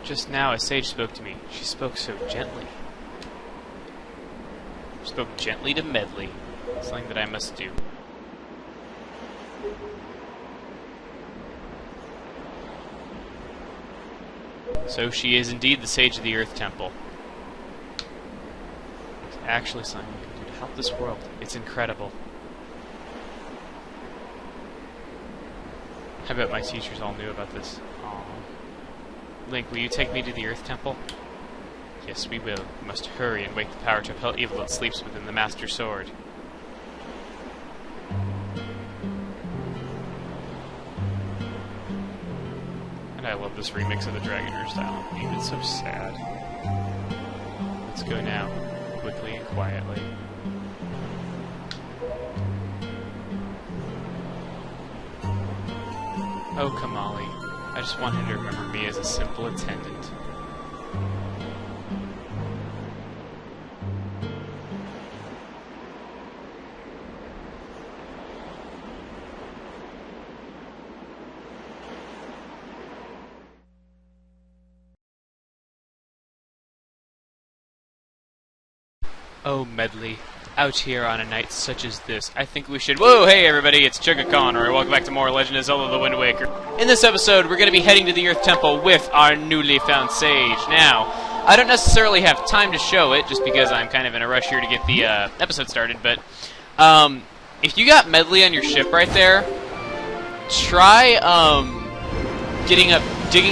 Just now a sage spoke to me. She spoke so gently. She spoke gently to Medli. Something that I must do. So she is indeed the Sage of the Earth Temple. It's actually something we can do to help this world. It's incredible. I bet my teachers all knew about this. Aww. Link, will you take me to the Earth Temple? Yes, we will. We must hurry and wake the power to repel evil that sleeps within the Master Sword. I love this remix of the Dragon Hairstyle theme. It's so sad. Let's go now, quickly and quietly. Oh, Kamali. I just want him to remember me as a simple attendant. Oh, Medli. Out here on a night such as this, I think we should... Whoa, hey everybody, it's chuggaaconroy. Welcome back to more Legend of Zelda the Wind Waker. In this episode, we're going to be heading to the Earth Temple with our newly found sage. Now, I don't necessarily have time to show it, just because I'm kind of in a rush here to get the episode started, but if you got Medli on your ship right there, try digging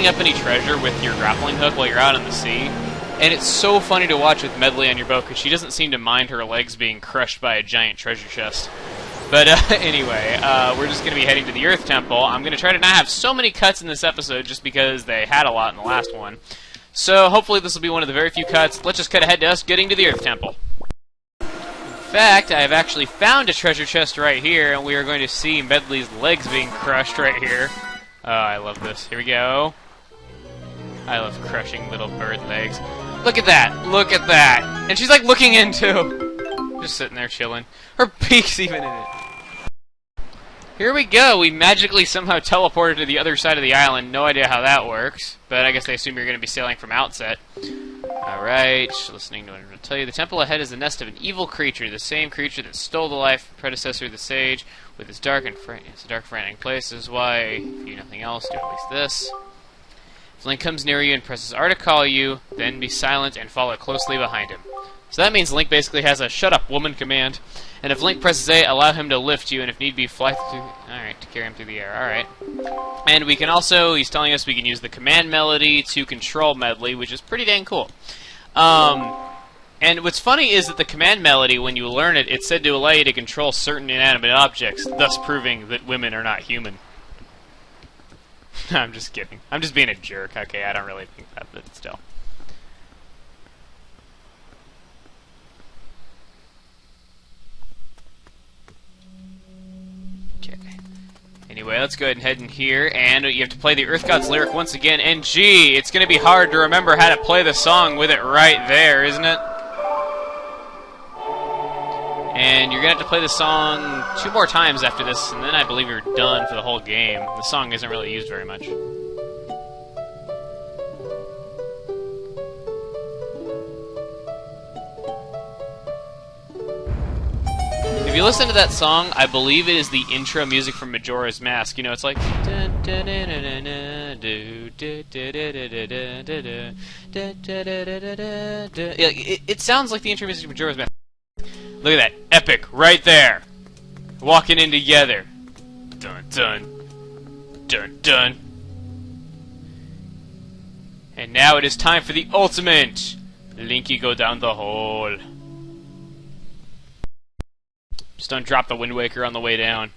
up any treasure with your grappling hook while you're out on the sea. And it's so funny to watch with Medli on your boat, because she doesn't seem to mind her legs being crushed by a giant treasure chest. But anyway, we're just going to be heading to the Earth Temple. I'm going to try to not have so many cuts in this episode, just because they had a lot in the last one. So hopefully this will be one of the very few cuts. Let's just cut ahead to us getting to the Earth Temple. In fact, I've actually found a treasure chest right here, and we are going to see Medli's legs being crushed right here. Oh, I love this. Here we go. I love crushing little bird legs. Look at that! Look at that! And she's like looking in too! Just sitting there chilling. Her beak's even in it. Here we go! We magically somehow teleported to the other side of the island. No idea how that works. But I guess they assume you're going to be sailing from outset. Alright, listening to what I'm going to tell you. The temple ahead is the nest of an evil creature. The same creature that stole the life of the predecessor of the sage. With its dark and frightening place. This is why, if you do nothing else, do at least this. If Link comes near you and presses R to call you, then be silent and follow closely behind him. So that means Link basically has a shut up woman command. And if Link presses A, allow him to lift you, and if need be, fly through... Alright, to carry him through the air. Alright. And we can also, he's telling us we can use the command melody to control Medli, which is pretty dang cool. And what's funny is that the command melody, when you learn it, it's said to allow you to control certain inanimate objects, thus proving that women are not human. I'm just kidding. I'm just being a jerk. Okay, I don't really think that, but still. Okay. Anyway, let's go ahead and head in here, and you have to play the Earth God's lyric once again, and gee, it's going to be hard to remember how to play the song with it right there, isn't it? And you're going to have to play the song 2 more times after this, and then I believe you're done for the whole game. The song isn't really used very much. If you listen to that song, I believe it is the intro music from Majora's Mask. You know, it's like... It sounds like the intro music of Majora's Mask. Look at that. Epic. Right there. Walking in together. Dun, dun. Dun, dun. And now it is time for the ultimate. Linky go down the hole. Just don't drop the Wind Waker on the way down.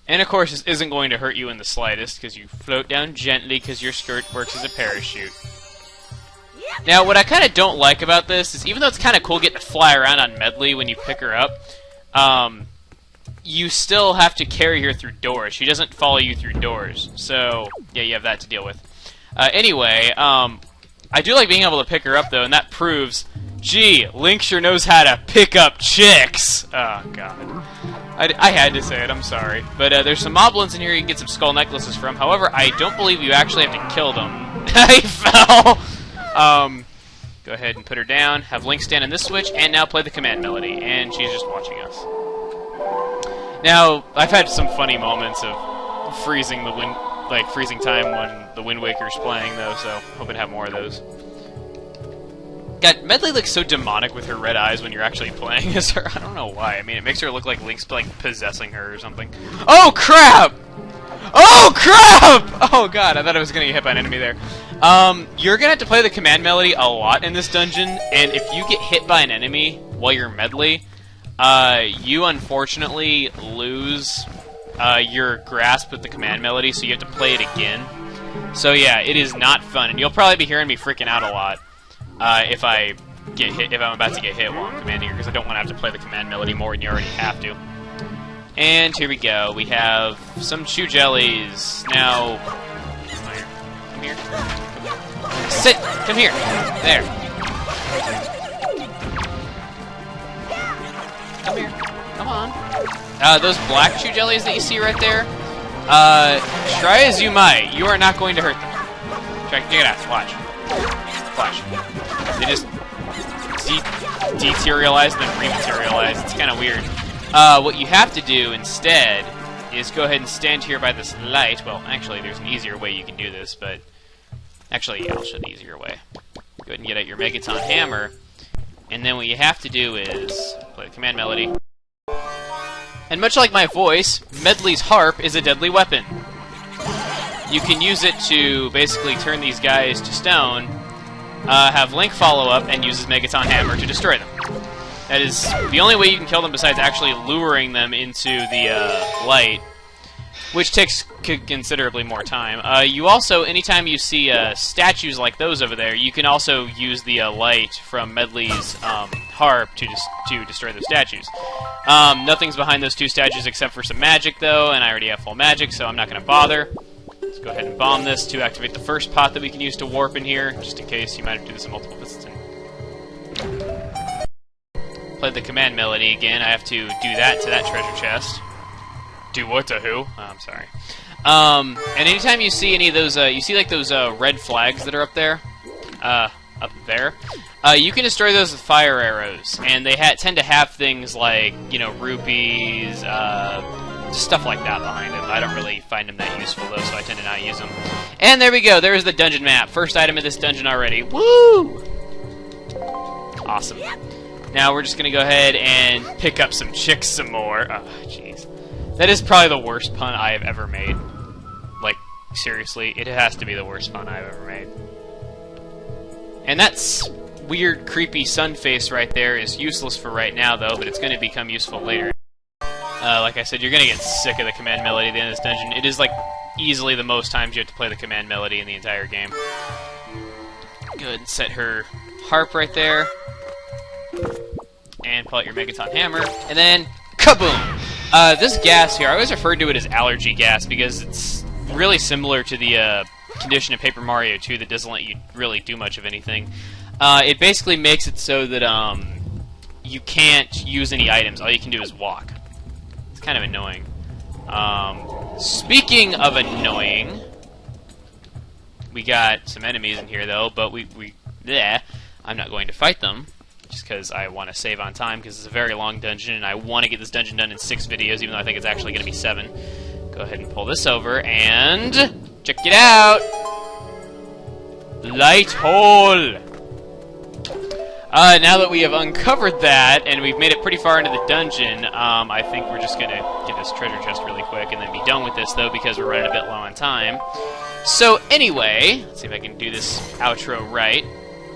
And of course this isn't going to hurt you in the slightest, because you float down gently because your skirt works as a parachute. Now, what I kind of don't like about this is, even though it's kind of cool getting to fly around on Medli when you pick her up, you still have to carry her through doors. She doesn't follow you through doors. So, yeah, you have that to deal with. Anyway, I do like being able to pick her up, though, and that proves, gee, Link sure knows how to pick up chicks! Oh, God. I had to say it, I'm sorry. But there's some moblins in here you can get some skull necklaces from. However, I don't believe you actually have to kill them. He fell! Go ahead and put her down, have Link stand on this switch, and now play the command melody, and she's just watching us. Now, I've had some funny moments of freezing the wind, like freezing time when the Wind Waker's playing, though, so hoping to have more of those. God, Medli looks so demonic with her red eyes when you're actually playing as her. I don't know why. I mean, it makes her look like Link's like possessing her or something. Oh crap! Oh crap! Oh god, I thought I was gonna get hit by an enemy there. You're gonna have to play the command melody a lot in this dungeon, and if you get hit by an enemy while you're Medli, you unfortunately lose your grasp with the command melody, so you have to play it again. So yeah, it is not fun, and you'll probably be hearing me freaking out a lot. If I get hit, if I'm about to get hit while I'm commanding her, because I don't want to have to play the command melody more than you already have to. And here we go. We have some chew jellies. Now, come here. Sit. Come here. There. Come here. Come on. Those black chew jellies that you see right there. Try as you might, you are not going to hurt them. Check it out. Watch. Watch. They just dematerialize and then rematerialize. It's kind of weird. What you have to do instead is go ahead and stand here by this light. Well, actually, there's an easier way you can do this, but actually, yeah, I'll show the easier way. Go ahead and get out your Megaton hammer, and then what you have to do is play the command melody. And much like my voice, Medli's harp is a deadly weapon. You can use it to basically turn these guys to stone, have Link follow up, and use his Megaton hammer to destroy them. That is the only way you can kill them besides actually luring them into the light, which takes considerably more time. You also, anytime you see statues like those over there, you can also use the light from Medli's harp to destroy those statues. Nothing's behind those two statues except for some magic, though, and I already have full magic, so I'm not going to bother. Let's go ahead and bomb this to activate the first pot that we can use to warp in here, just in case you might have to do this in multiple visits. Play the command melody again. I have to do that to that treasure chest. Do what to who? Oh, I'm sorry. And anytime you see any of those, you see like those red flags that are up there, you can destroy those with fire arrows, and they tend to have things like, you know, rupees, stuff like that behind them. I don't really find them that useful though, so I tend to not use them. And there we go. There's the dungeon map. First item in this dungeon already. Woo! Awesome. Now we're just gonna go ahead and pick up some chicks some more. Oh, jeez. That is probably the worst pun I have ever made. Like, seriously, it has to be the worst pun I've ever made. And that's weird, creepy sun face right there is useless for right now, though, but it's going to become useful later. Like I said, you're going to get sick of the command melody at the end of this dungeon. It is, like, easily the most times you have to play the command melody in the entire game. Go ahead and set her harp right there. And pull out your Megaton hammer. And then, kaboom! This gas here, I always refer to it as allergy gas because it's really similar to the condition in Paper Mario 2 that doesn't let you really do much of anything. It basically makes it so that you can't use any items. All you can do is walk. It's kind of annoying. Speaking of annoying, we got some enemies in here though, but I'm not going to fight them. Just because I want to save on time, because it's a very long dungeon, and I want to get this dungeon done in 6 videos, even though I think it's actually going to be 7. Go ahead and pull this over, and check it out! Light hole! Now that we have uncovered that, and we've made it pretty far into the dungeon, I think we're just going to get this treasure chest really quick, and then be done with this, though, because we're running a bit low on time. So, anyway, let's see if I can do this outro right,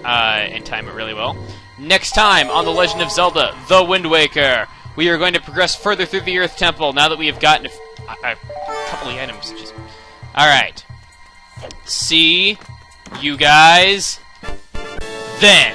and time it really well. Next time on The Legend of Zelda, The Wind Waker, we are going to progress further through the Earth Temple now that we have gotten a couple of items. Alright. See you guys then.